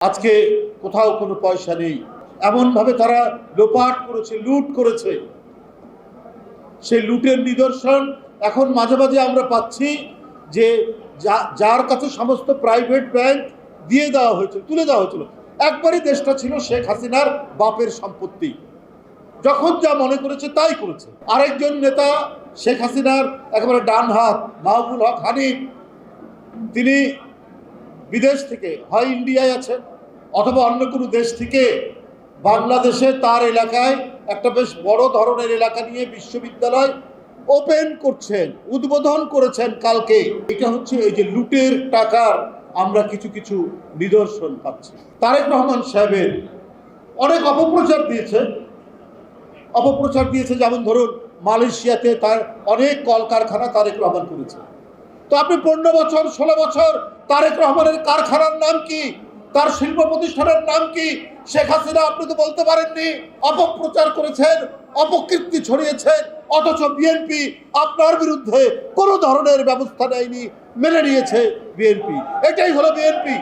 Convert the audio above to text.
আজকে কোথাও কোনো পয়সা নেই, এমনভাবে তারা লোপাট করেছে, লুট করেছে। সেই লুটের নিদর্শন এখন মাঝে মাঝে আমরা পাচ্ছি যে যার কাছে সমস্ত প্রাইভেট ব্যাংক দিয়ে দেওয়া হয়েছিল, তুলে দেওয়া হয়েছিল, একবারই দেশটা ছিল শেখ হাসিনার বাপের সম্পত্তি। যখন যা মনে করেছে তাই করেছে। আরেকজন নেতা শেখ হাসিনার একেবারে ডান হাত মাহবুবুল হক হানিফ, তিনি বিদেশ থেকে হয় ইন্ডিয়ায় আছেন অথবা অন্য কোনো দেশ থেকে বাংলাদেশে তার এলাকায় একটা বেশ বড় ধরনের এলাকা নিয়ে বিশ্ববিদ্যালয় ওপেন করছেন, উদ্বোধন করেছেন কালকে। এটা হচ্ছে এই যে লুটের টাকার আমরা কিছু কিছু নিদর্শন পাচ্ছি। তারেক রহমান সাহেবের অনেক অপপ্রচার দিয়েছে, যেমন ধরুন মালয়েশিয়াতে তার অনেক কলকারখানা তারেক রহমান করেছে। তো আপনি 15 বছর 16 বছর তারেক রহমানের কারখানার নাম কি, তার শিল্প প্রতিষ্ঠানের নাম কি শেখ হাসিনা আপনি তো বলতে পারেননি। অপপ্রচার করেছেন, অপকীর্তি ছড়িয়েছেন, অথচ বিএনপি আপনার বিরুদ্ধে কোনো ধরনের ব্যবস্থা নেয়নি, মেনে নিয়েছে বিএনপি। এটাই হলো বিএনপি।